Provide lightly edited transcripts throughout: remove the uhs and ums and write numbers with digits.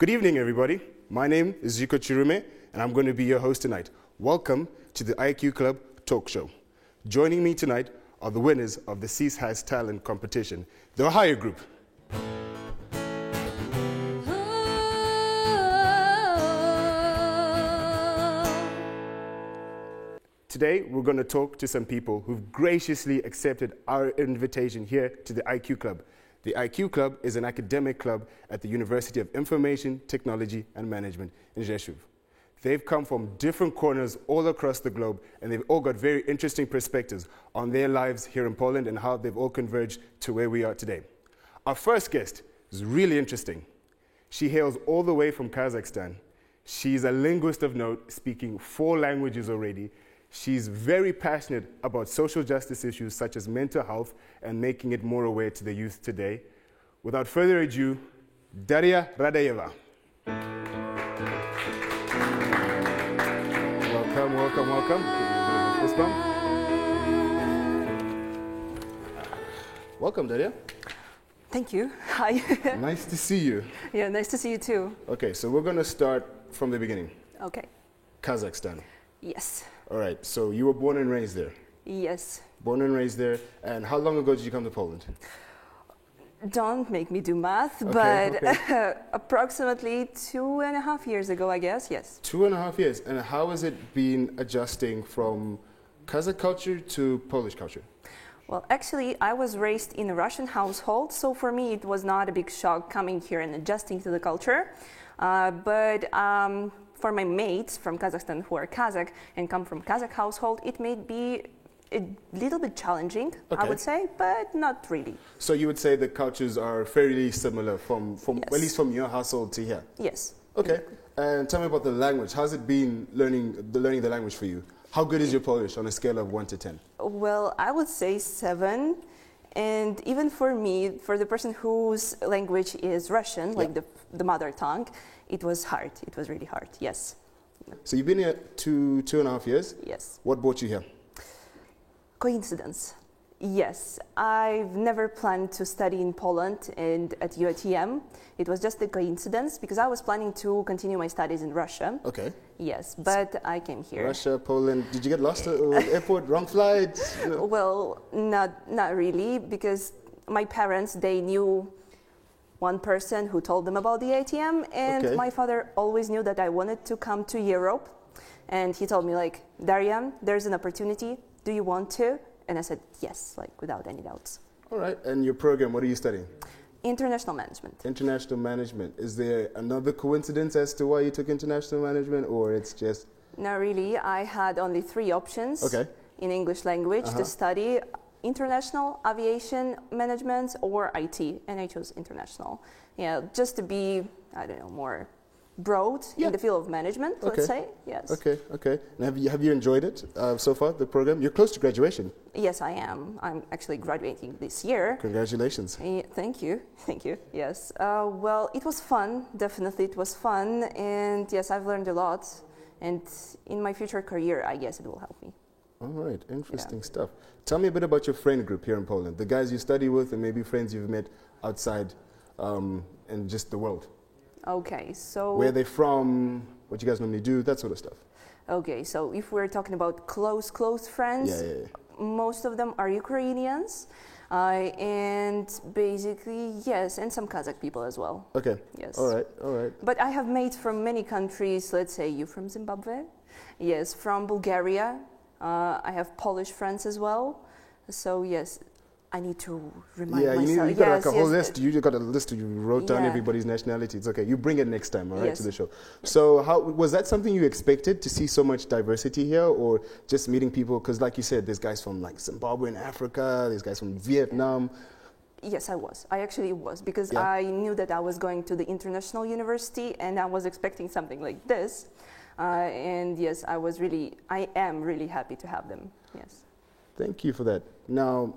Good evening, everybody. My name is Zico Chirume, and I'm going to be your host tonight. Welcome to the IQ Club Talk Show. Joining me tonight are the winners of the Cease Has Talent competition, the Ohio group. Today, we're going to talk to some people who've graciously accepted our invitation here to the IQ Club. The IQ Club is an academic club at the University of Information, Technology and Management in Rzeszowa. They've come from different corners all across the globe, and they've all got very interesting perspectives on their lives here in Poland and how they've all converged to where we are today. Our first guest is really interesting. She hails all the way from Kazakhstan. She's a linguist of note, speaking 4 languages already. She's very passionate about social justice issues such as mental health and making it more aware to the youth today. Without further ado, Darya Radayeva. Welcome, welcome, welcome. Fist bump. Welcome, Darya. Thank you. Hi. Nice to see you. Yeah, nice to see you too. Okay, so we're going to start from the beginning. Okay. Kazakhstan. Yes. All right, so you were born and raised there? Yes. Born and raised there. And how long ago did you come to Poland? Don't make me do math, Okay, but okay. approximately 2.5 years ago, I guess, yes. 2.5 years. And how has it been adjusting from Kazakh culture to Polish culture? Well, actually, I was raised in a Russian household, so for me it was not a big shock coming here and adjusting to the culture. But for my mates from Kazakhstan who are Kazakh and come from Kazakh household, it may be a little bit challenging, okay. I would say, but not really. So you would say the cultures are fairly similar from Yes. at least from your household to here? Yes. Okay. And tell me about the language. How's it been learning the language for you? How good is your Polish on a scale of 1 to 10? Well, I would say 7. And even for me, for the person whose language is Russian, like the mother tongue, it was hard. It was really hard, yes. So you've been here 2.5 years? Yes. What brought you here? Coincidence. Yes, I've never planned to study in Poland and at UATM. It was just a coincidence because I was planning to continue my studies in Russia. Okay. Yes, but I came here. Russia, Poland. Did you get lost at the airport? Wrong flight? No. Well, not really, because my parents, they knew one person who told them about the ATM, and Okay. my father always knew that I wanted to come to Europe, and he told me, like, Darya, there's an opportunity. Do you want to? And I said yes, like without any doubts. All right. And your program, what are you studying? International management. International management. Is there another coincidence as to why you took international management, or it's just... No, really, I had only 3 options in English language to study: international, aviation management, or IT, and I chose international. Yeah, just to be, I don't know, more broad in the field of management, let's say. Yes. Okay, okay. And have you enjoyed it so far, the program? You're close to graduation. Yes, I am. I'm actually graduating this year. Congratulations. Thank you. Thank you. Yes. Well, it was fun. Definitely it was fun. And yes, I've learned a lot. And in my future career, I guess it will help me. All right. Interesting stuff. Tell me a bit about your friend group here in Poland, the guys you study with and maybe friends you've met outside and just the world. Okay, so... Where are they from? What you guys normally do? That sort of stuff. Okay, so if we're talking about close friends, most of them are Ukrainians. And basically, yes, and some Kazakh people as well. Okay. Yes. All right, all right. But I have mates from many countries. Let's say you from Zimbabwe. Yes, from Bulgaria. I have Polish friends as well. So yes, I need to remind myself. Yeah, you got like a whole list. You got a list. You wrote down everybody's nationality. It's okay. You bring it next time, all right, to the show. Yes. So how was that something you expected to see so much diversity here, or just meeting people? Because like you said, there's guys from like Zimbabwe and Africa. There's guys from Vietnam. Yes, I was. I actually was, because I knew that I was going to the international university and I was expecting something like this. And yes, I am really happy to have them. Yes. Thank you for that. Now,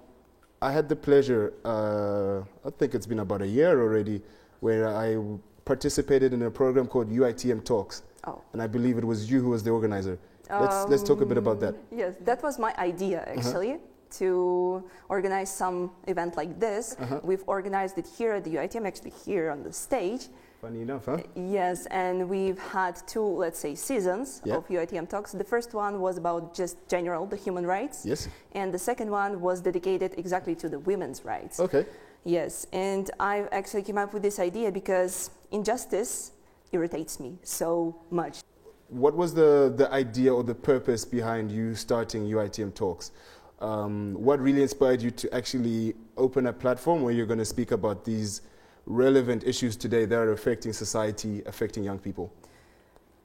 I had the pleasure, I think it's been about a year already, where I participated in a program called UITM Talks. Oh. And I believe it was you who was the organizer. Let's talk a bit about that. Yes, that was my idea, actually. to organize some event like this. We've organized it here at the UITM, actually here on the stage. Funny enough, huh? Yes, and we've had two, let's say, seasons of UITM Talks. The first one was about just general, the human rights. Yes. And the second one was dedicated exactly to the women's rights. Okay. Yes, and I actually came up with this idea because injustice irritates me so much. What was the idea or the purpose behind you starting UITM Talks? What really inspired you to actually open a platform where you're going to speak about these relevant issues today that are affecting society, affecting young people?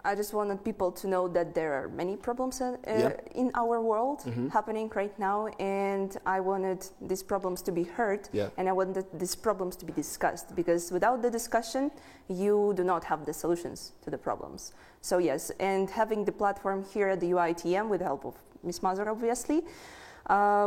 I just wanted people to know that there are many problems in our world happening right now, and I wanted these problems to be heard, and I wanted these problems to be discussed, because without the discussion, you do not have the solutions to the problems. So yes, and having the platform here at the UITM with the help of Ms. Mazur, obviously,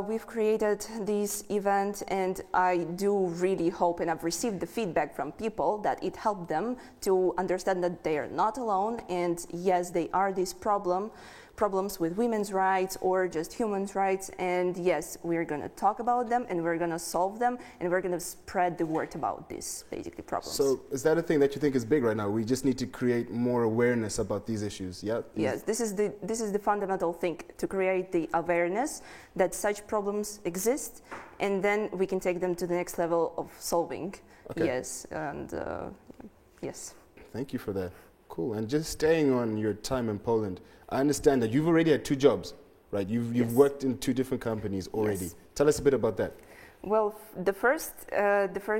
we've created this event, and I do really hope, and I've received the feedback from people that it helped them to understand that they are not alone, and yes, they are these problems with women's rights or just human rights, and yes, we're going to talk about them, and we're going to solve them, and we're going to spread the word about these basically problems. So is that a thing that you think is big right now? We just need to create more awareness about these issues, yeah? Yes, this is the fundamental thing, to create the awareness that such problems exist, and then we can take them to the next level of solving. Okay. Yes, and yes. Thank you for that. Cool. And just staying on your time in Poland, I understand that you've already had 2 jobs, right? You've worked in 2 different companies already. Yes. Tell us a bit about that. Well, the first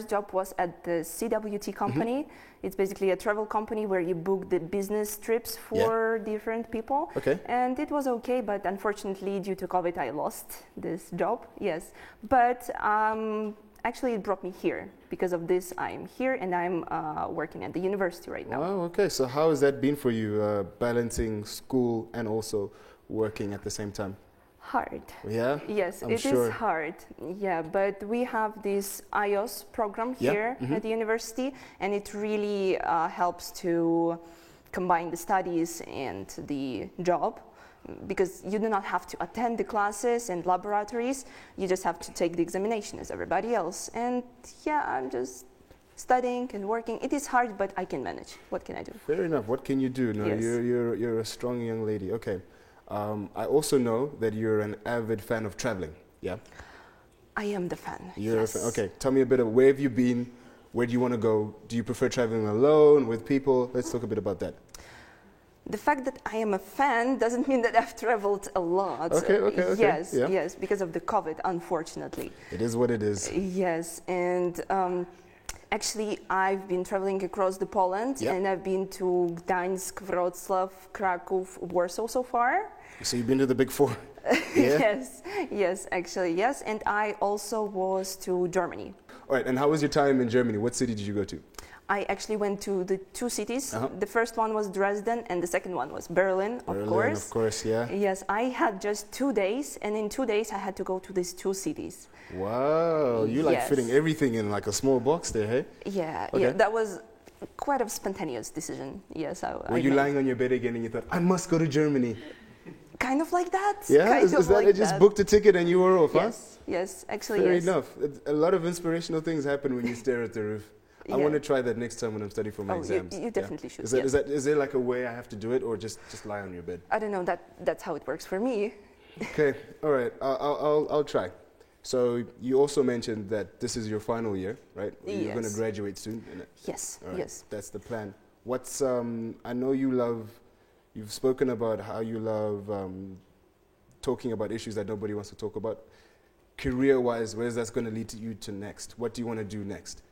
job was at the CWT company. It's basically a travel company where you book the business trips for different people. Okay. And it was okay, but unfortunately, due to COVID, I lost this job. Yes, but actually, it brought me here. Because of this, I'm here, and I'm working at the university right now. Oh, okay. So how has that been for you, balancing school and also working at the same time? Hard. Yeah? Yes, it is hard. Yeah, but we have this iOS program here at the university, and it really helps to combine the studies and the job, because you do not have to attend the classes and laboratories. You just have to take the examination as everybody else. And yeah, I'm just studying and working. It is hard, but I can manage. What can I do? Fair enough. What can you do? No, yes. You're a strong young lady. Okay. I also know that you're an avid fan of traveling. Yeah? I am the fan. You're a fan. Okay. Tell me a bit of where have you been? Where do you want to go? Do you prefer traveling alone, with people? Let's talk a bit about that. The fact that I am a fan doesn't mean that I've traveled a lot. Okay. Yes, yes, because of the COVID, unfortunately. It is what it is. Yes, and actually I've been traveling across the Poland, and I've been to Gdańsk, Wrocław, Kraków, Warsaw so far. So you've been to the big 4? Yeah? Yes, actually, yes. And I also was to Germany. All right, and how was your time in Germany? What city did you go to? I actually went to the 2 cities. The first one was Dresden, and the second one was Berlin, of course. Of course, yeah. Yes, I had just 2 days, and in 2 days I had to go to these 2 cities. Wow, you like fitting everything in like a small box there, hey? Yeah, yeah, that was quite a spontaneous decision. Yes, Were you lying on your bed again and you thought, I must go to Germany? Kind of like that. Yeah, is that like it? Just booked a ticket and you were off, huh? Yes, actually, Fair yes. enough. A lot of inspirational things happen when you stare at the roof. I want to try that next time when I'm studying for my exams. You definitely should. Is there like a way I have to do it, or just lie on your bed? I don't know. That's how it works for me. Okay, all right. I'll try. So you also mentioned that this is your final year, right? You're going to graduate soon. Yes. All right. Yes. That's the plan. What's I know you've spoken about how you love talking about issues that nobody wants to talk about. Career-wise, where's that going to lead you to next? What do you want to do next?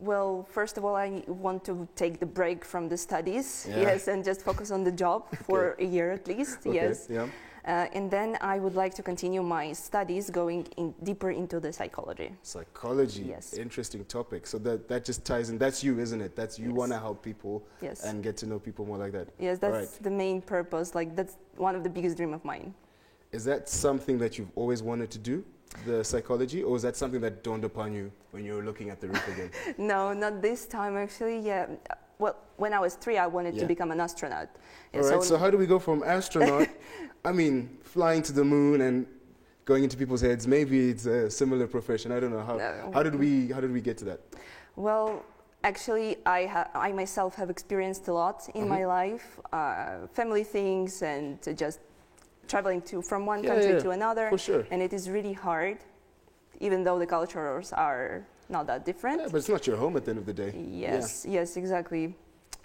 Well, first of all, I want to take the break from the studies, and just focus on the job for a year at least, yes. Yeah. And then I would like to continue my studies going deeper into the psychology. Psychology, yes. Interesting topic. So that just ties in, that's you, isn't it? That's you want to help people and get to know people more like that. Yes, that's the main purpose, like that's one of the biggest dreams of mine. Is that something that you've always wanted to do? The psychology, or is that something that dawned upon you when you were looking at the roof again? No, not this time actually. Yeah, well, when I was 3, I wanted to become an astronaut. All right. So how do we go from astronaut, flying to the moon and going into people's heads? Maybe it's a similar profession. I don't know how. How did we get to that? Well, Actually, I myself have experienced a lot in my life, family things and just traveling from one country to another. For sure. And it is really hard, even though the cultures are not that different. Yeah, but it's not your home at the end of the day. Yes, yes, exactly.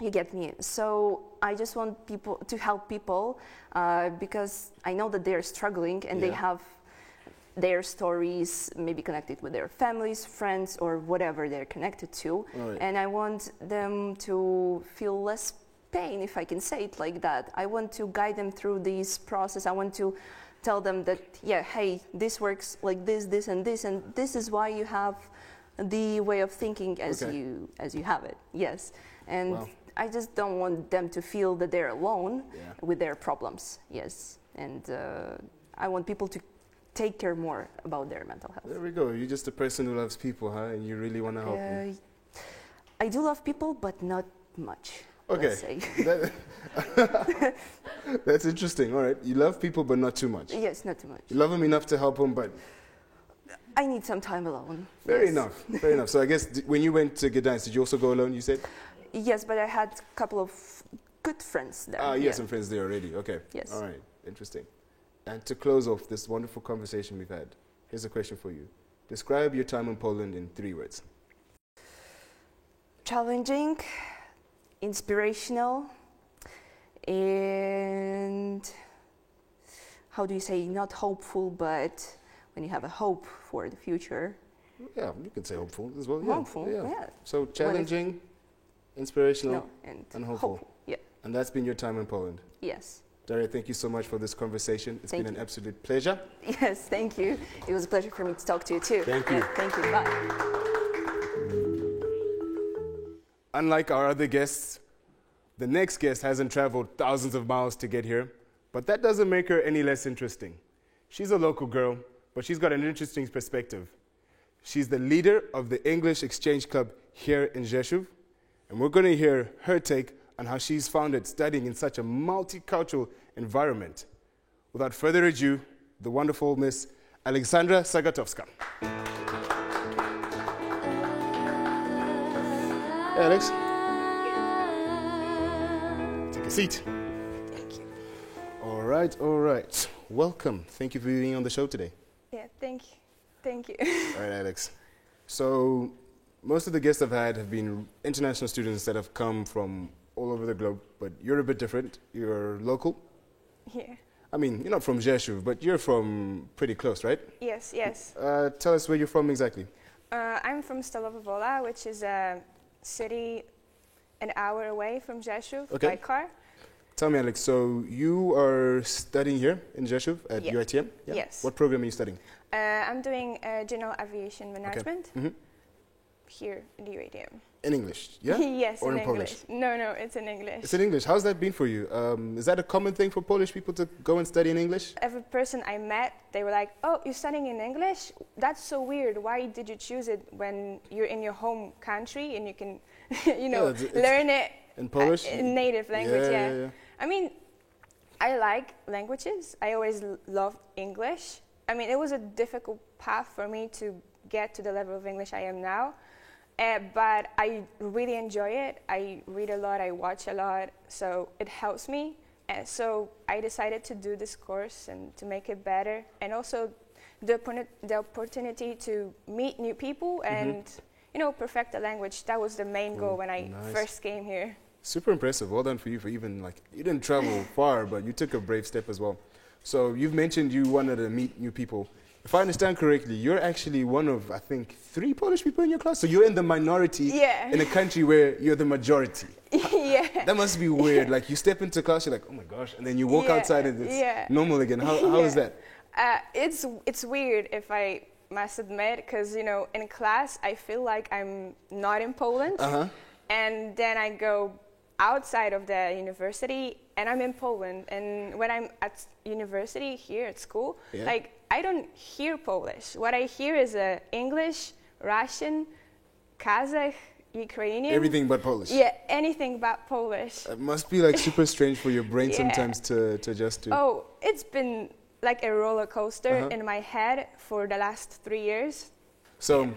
You get me. So I just want people to help people because I know that they're struggling and they have their stories maybe connected with their families, friends, or whatever they're connected to. Right. And I want them to feel less pain, if I can say it like that. I want to guide them through this process. I want to tell them that, yeah, hey, this works like this, and this is why you have the way of thinking as you have it. Yes. And I just don't want them to feel that they're alone with their problems. Yes. And I want people to take care more about their mental health. There we go. You're just a person who loves people, huh? And you really want to help them. I do love people, but not much. Okay. Let's say. That's interesting. All right. You love people, but not too much. Yes, not too much. You love them enough to help them, but... I need some time alone. Fair enough. Fair enough. So I guess when you went to Gdańsk, did you also go alone, you said? Yes, but I had a couple of good friends there. Ah, you had some friends there already. Okay. Yes. All right. Interesting. And to close off this wonderful conversation we've had, here's a question for you. Describe your time in Poland in 3 words. Challenging, inspirational, and how do you say, not hopeful, but when you have a hope for the future. Yeah, you could say hopeful as well. Yeah. Hopeful, yeah. So challenging, inspirational, and hopeful. Yeah. And that's been your time in Poland. Yes. Darya, thank you so much for this conversation. It's been an absolute pleasure. Yes, thank you. It was a pleasure for me to talk to you too. Thank you. Thank you. Bye. Unlike our other guests, the next guest hasn't traveled thousands of miles to get here, but that doesn't make her any less interesting. She's a local girl, but she's got an interesting perspective. She's the leader of the English Exchange Club here in Rzeszów, and we're going to hear her take on how she's found it studying in such a multicultural environment. Without further ado, the wonderful Miss Aleksandra Sagatowska. Hey, Alex. Take a seat. Thank you. All right. Welcome. Thank you for being on the show today. Yeah, thank you. All right, Alex. So most of the guests I've had have been international students that have come from all over the globe, but you're a bit different. You're local. Yeah. I mean, you're not from Rzeszów, but you're from pretty close, right? Yes. Tell us where you're from exactly. I'm from Stalowej Woli, which is a city an hour away from Rzeszów by car. Tell me, Alex, so you are studying here in Rzeszów at UITM? Yeah? Yes. What program are you studying? I'm doing general aviation management here in the UITM. In English, yeah? Yes, or in Polish? No, it's in English. It's in English. How's that been for you? Is that a common thing for Polish people to go and study in English? Every person I met, they were like, "Oh, you're studying in English? That's so weird. Why did you choose it when you're in your home country and you can, learn it in Polish, in native language?" Yeah. I mean, I like languages. I always loved English. I mean, it was a difficult path for me to get to the level of English I am now. But I really enjoy it. I read a lot, I watch a lot, so it helps me. And so I decided to do this course and to make it better. And also the opportunity to meet new people and, perfect the language. That was the main goal when I first came here. Super impressive. Well done for you for even, you didn't travel far, but you took a brave step as well. So you've mentioned you wanted to meet new people. If I understand correctly, you're actually one of, I think, 3 Polish people in your class. So you're in the minority in a country where you're the majority. Yeah. That must be weird. Like, you step into class, you're like, oh my gosh, and then you walk outside and it's normal again. How is that? It's weird, if I must admit, because, in class, I feel like I'm not in Poland. And then I go outside of the university and I'm in Poland. And when I'm at university here at school, I don't hear Polish. What I hear is English, Russian, Kazakh, Ukrainian. Everything but Polish. Yeah, anything but Polish. It must be super strange for your brain sometimes to adjust to. Oh, it's been like a roller coaster in my head for the last 3 years. So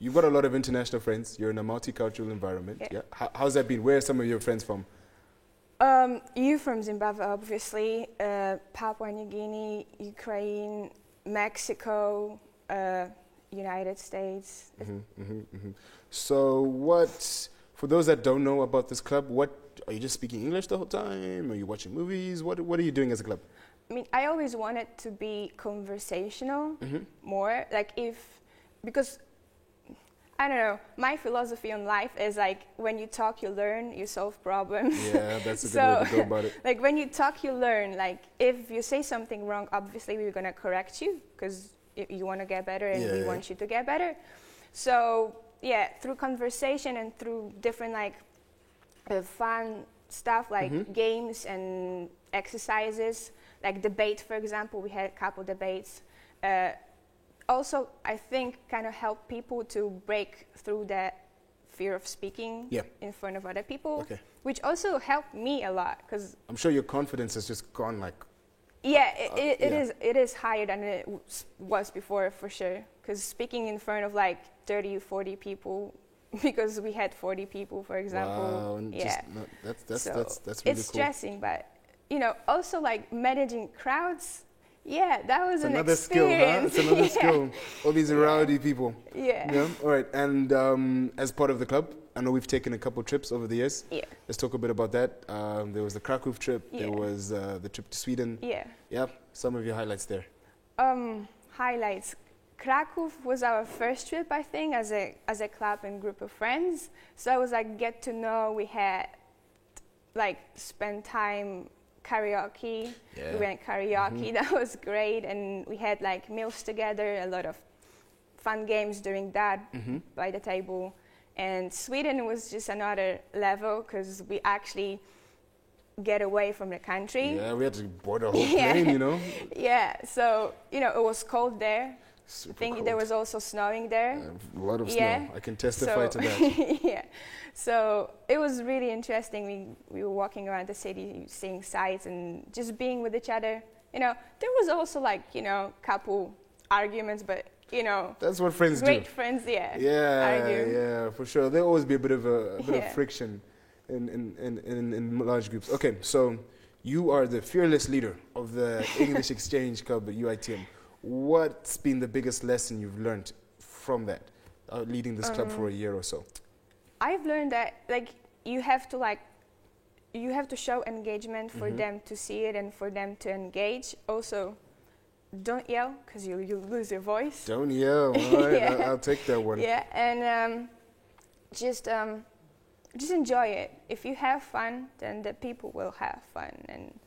you've got a lot of international friends. You're in a multicultural environment. Yeah. How's that been? Where are some of your friends from? You from Zimbabwe, obviously. Papua New Guinea, Ukraine, Mexico, United States. So for those that don't know about this club, are you just speaking English the whole time? Are you watching movies? What are you doing as a club? I mean, I always wanted to be conversational more, because, I don't know, my philosophy on life is like, when you talk, you learn, you solve problems. Yeah, that's a good way to go about it. Like, when you talk, you learn. Like, if you say something wrong, obviously we're going to correct you, because you want to get better and we want you to get better. So, yeah, through conversation and through different, fun stuff, like games and exercises, like debate, for example, we had a couple debates. Also, I think kind of help people to break through that fear of speaking in front of other people, which also helped me a lot. Cause I'm sure your confidence has just gone it is higher than it was before, for sure. Because speaking in front of 30, 40 people, because we had 40 people, for example. Wow, that's really cool. It's stressing, but also managing crowds. Yeah, that was an experience. It's another skill. All these rowdy people. Yeah. All right. And as part of the club, I know we've taken a couple trips over the years. Yeah. Let's talk a bit about that. There was the Krakow trip. There was the trip to Sweden. Yeah. Yeah. Some of your highlights there. Highlights. Krakow was our first trip, I think, as a club and group of friends. So I was get to know. We had spend time. Karaoke. Yeah. We went karaoke. That was great, and we had meals together. A lot of fun games during that by the table. And Sweden was just another level because we actually get away from the country. Yeah, we had to board a whole plane, Yeah, so it was cold there. Super I think cold. there was also snowing there. A lot of snow. I can testify to that. Yeah. So it was really interesting. We were walking around the city, seeing sights and just being with each other. There was also couple arguments, but that's what friends do. Great friends, argue. Yeah, for sure. There'll always be a bit of friction in large groups. Okay, so you are the fearless leader of the English Exchange Club at UITM. What's been the biggest lesson you've learned from that, leading this club for a year or so? I've learned that you have to show engagement for them to see it and for them to engage. Also, don't yell because you lose your voice. Don't yell. All right, I'll take that one. Yeah, and just enjoy it. If you have fun, then the people will have fun, and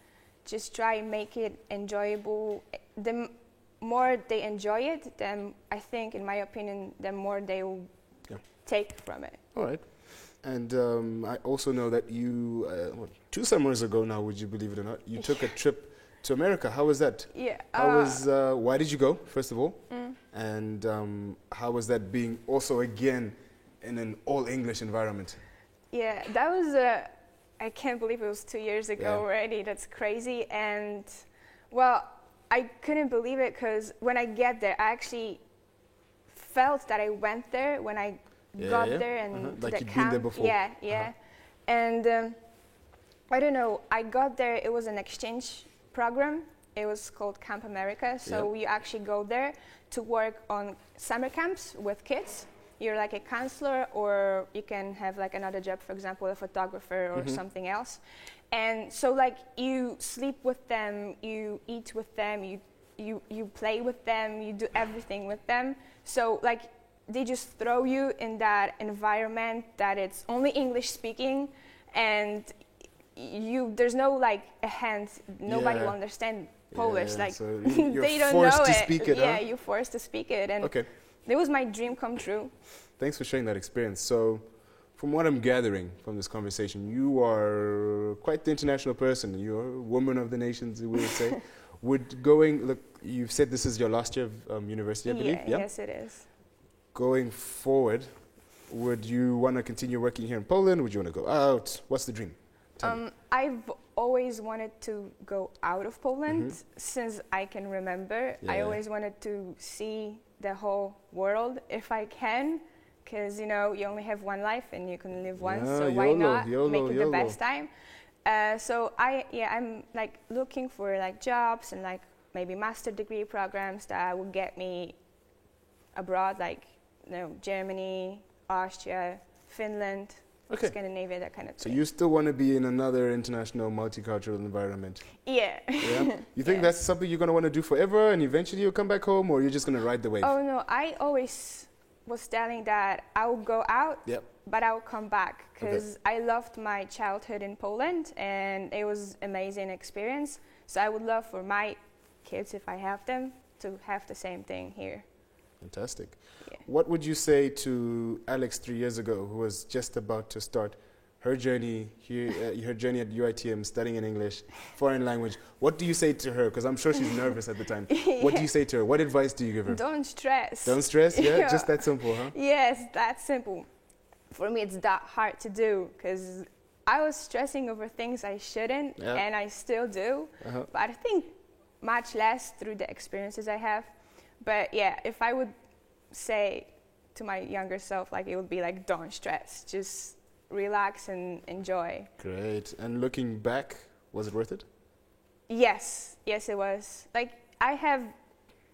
just try and make it enjoyable. The more they enjoy it, then I think, in my opinion, the more they will take from it. All right. And I also know that you, 2 summers ago now, would you believe it or not, you took a trip to America. How was that? Yeah. Why did you go, first of all? And how was that being also, again, in an all-English environment? Yeah, that was, I can't believe it was 2 years ago already. That's crazy. And, well, I couldn't believe it because when I get there, I actually felt that I went there when I got there and like the you'd camp. been there before. Yeah. And I don't know, I got there, it was an exchange program. It was called Camp America. So you actually go there to work on summer camps with kids. You're like a counselor, or you can have another job, for example, a photographer or something else. And so you sleep with them, you eat with them, you play with them, you do everything with them. So they just throw you in that environment that it's only English speaking, and there's no a hand, nobody will understand Polish. So you're they don't forced know to it. speak it. Yeah, you're forced to speak it, and it was my dream come true. Thanks for sharing that experience. So, from what I'm gathering from this conversation, you are quite the international person. You're a woman of the nations, we would say. You've said this is your last year of university, I believe? Yeah, yes, it is. Going forward, would you want to continue working here in Poland? Would you want to go out? What's the dream? I've always wanted to go out of Poland since I can remember. I always wanted to see the whole world if I can. because you know you only have one life and you can live once, Yeah, so why YOLO, not YOLO, make it the YOLO. best time? So I'm like looking for like jobs and like maybe master degree programs that will get me abroad, like Germany, Austria, Finland, Okay. Scandinavia, that kind of So thing. you still want to be in another international multicultural environment? Yeah. Yeah. You think Yeah. that's something you're going to want to do forever and eventually you'll come back home, or you're just going to ride the wave? Oh no, I always was telling that I will go out, Yep. but I will come back because I loved my childhood in Poland and it was amazing experience. So I would love for my kids, if I have them, to have the same thing here. Fantastic. Yeah. What would you say to Alex 3 years ago, who was just about to start her journey here, her journey at UITM, studying in English, foreign language? What do you say to her? Because I'm sure she's nervous at the time. What do you say to her? What advice do you give her? Don't stress. Don't stress? Yeah, Yeah. just that simple, huh? Yes, that's simple. For me, it's that hard to do because I was stressing over things I shouldn't, Yeah. and I still do. Uh-huh. But I think much less through the experiences I have. But yeah, if I would say to my younger self, like it would be like, don't stress, just relax and enjoy. Great. And looking back, was it worth it? Yes, yes, it was. Like I have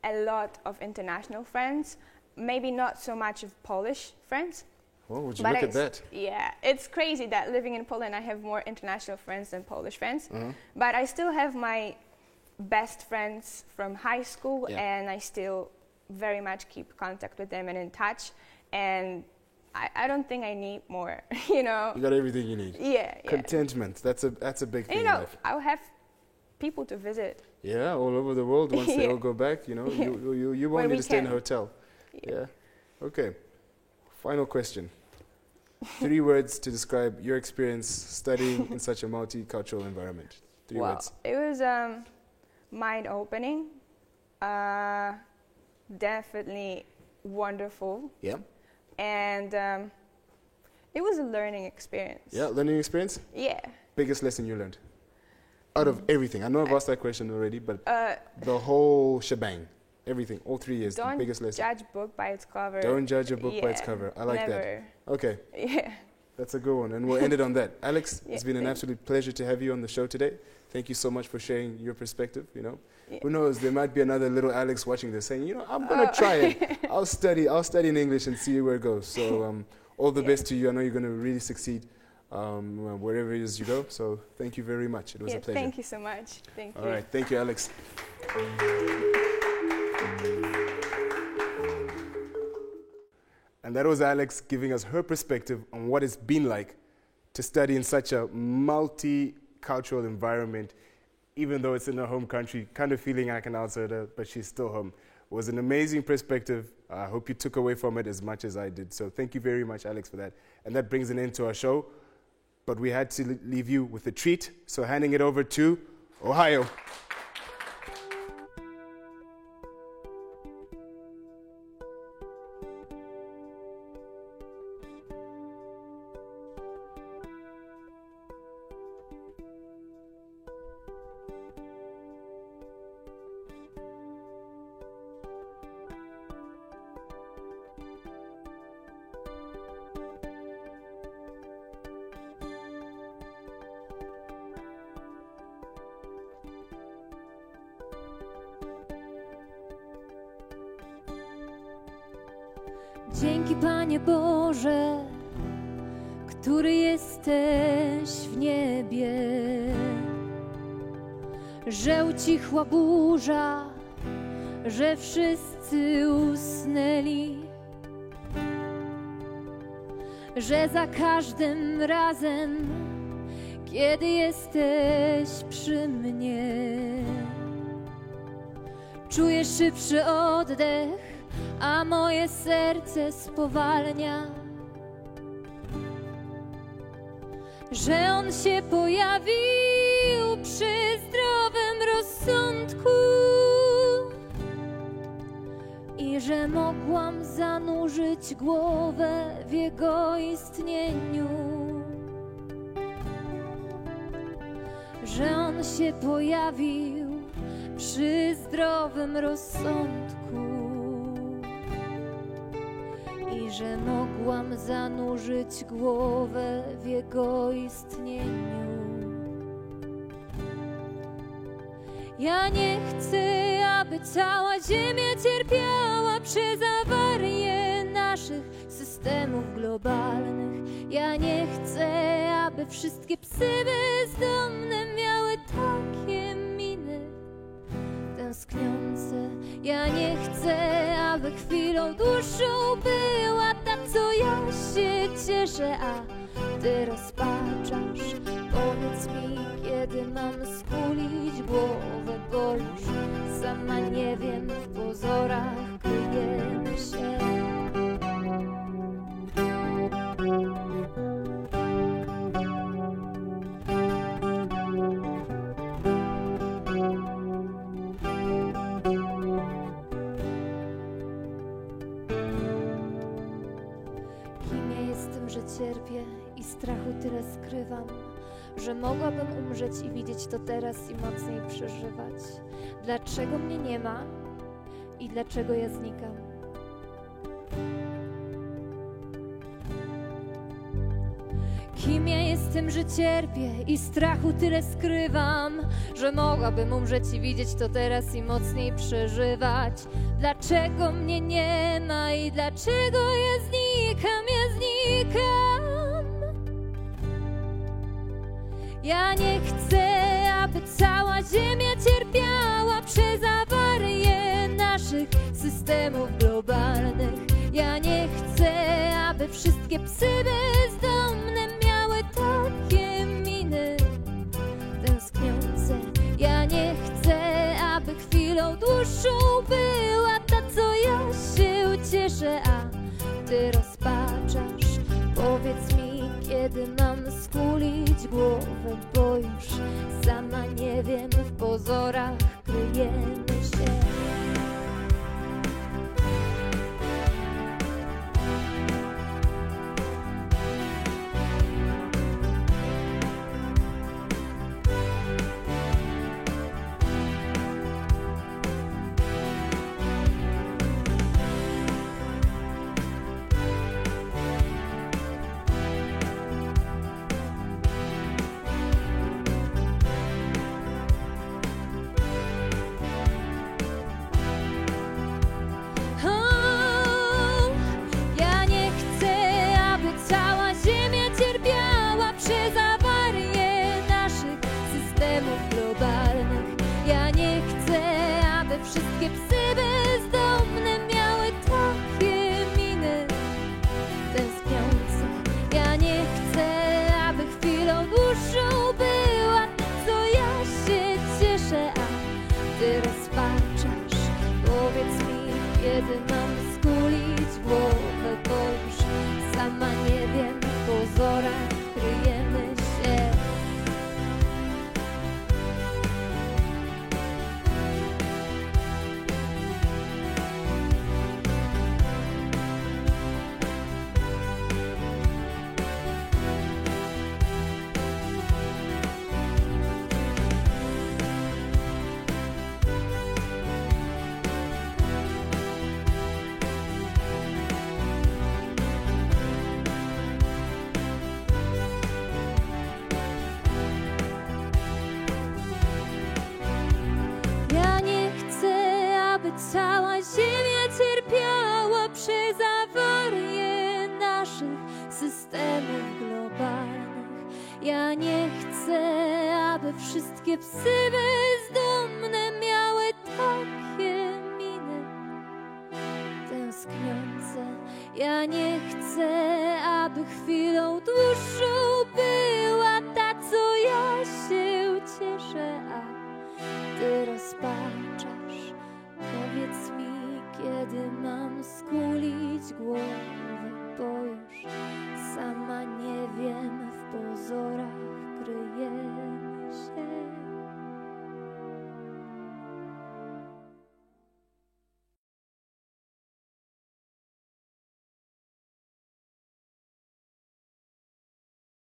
a lot of international friends, maybe not so much of Polish friends. Oh, would you But look at that? Yeah, it's crazy that living in Poland, I have more international friends than Polish friends. Uh-huh. But I still have my best friends from high school, Yeah. and I still very much keep contact with them and in touch. And I don't think I need more, you know. You got everything you need. Yeah, yeah. Contentment. That's a big thing And, in you know, life. I'll have people to visit. Yeah, all over the world. Once they Yeah. all go back, you know, Yeah. you won't When need we to stay in a can. hotel. Yeah. Yeah. Okay. Final question. 3 words to describe your experience studying in such a multicultural environment. 3 Well, words. it was mind-opening, definitely wonderful, Yeah. and it was a learning experience. Yeah. Learning experience. Yeah. Biggest lesson you learned out of everything. I know I've asked that question already, but Uh, the whole shebang, everything, all 3 years, the don't biggest lesson. judge book by its cover. Don't judge a book by its Yeah, cover. I like that. never. Okay. Yeah. That's a good one, and we'll end it on that. Alex, Yeah, it's been an thank absolute pleasure to have you on the show today. Thank you so much for sharing your perspective, you know. Yeah. Who knows, there might be another little Alex watching this saying, you know, I'm going to try it. I'll study in English and see where it goes. So all the Yeah. best to you. I know you're going to really succeed wherever it is you go. So thank you very much. It was Yeah, a pleasure. thank you so much. Thank All you. right, thank you, Alex. And that was Alex giving us her perspective on what it's been like to study in such a multicultural environment, even though it's in her home country, kind of feeling like an outsider, but she's still home. It was an amazing perspective. I hope you took away from it as much as I did. So thank you very much, Alex, for that. And that brings an end to our show. But we had to leave you with a treat. So handing it over to Ohio. Dzięki Panie Boże, który jesteś w niebie, że ucichła burza, że wszyscy usnęli, że za każdym razem, kiedy jesteś przy mnie, czuję szybszy oddech, a moje serce spowalnia, że On się pojawił przy zdrowym rozsądku i że mogłam zanurzyć głowę w Jego istnieniu, że On się pojawił przy zdrowym rozsądku i że mogłam zanurzyć głowę w jego istnieniu. Ja nie chcę, aby cała ziemia cierpiała przez awarię naszych systemów globalnych. Ja nie chcę, aby wszystkie psy bezdomne miały takie miny tęskniące. Ja nie chcę, aby chwilą dłuższą była ta, co ja się cieszę, a ty rozpaczasz. Powiedz mi, kiedy mam skulić głowę, bo już sama nie wiem, w pozorach kryjemy się. Kim ja jestem, że cierpię i strachu tyle skrywam, że mogłabym umrzeć i widzieć to teraz i mocniej przeżywać. Dlaczego mnie nie ma i dlaczego ja znikam? Kim ja jestem, że cierpię i strachu tyle skrywam, że mogłabym umrzeć i widzieć to teraz i mocniej przeżywać. Dlaczego mnie nie ma i dlaczego ja znikam, ja znikam? Ja nie chcę, aby cała ziemia cierpiała przez awarię naszych systemów globalnych. Ja nie chcę, aby wszystkie psy bezdomne miały takie miny tęskniące. Ja nie chcę, aby chwilą dłuższą była ta, co ja się cieszę, a ty rozpaczasz. Powiedz mi, kiedy mam skulić głowę, bo już sama nie wiem, w pozorach kryjemy się. Wszystkie psy bezdomne miały takie miny tęskniące. Ja nie chcę, aby chwilą dłuższą była ta, co ja się cieszę, a ty rozpaczasz. Powiedz mi, kiedy mam skulić głowę, bo już sama nie wiem, w pozorach kryjemy się. Cała ziemia cierpiała przez awarię naszych systemów globalnych. Ja nie chcę, aby wszystkie psy bezdomne miały takie miny tęskniące. Ja nie chcę, aby chwilą dłuższą była ta, co ja się cieszę, a ty rozpaczasz. Powiedz mi, kiedy mam skulić głowę, bo już sama nie wiem, w pozorach kryję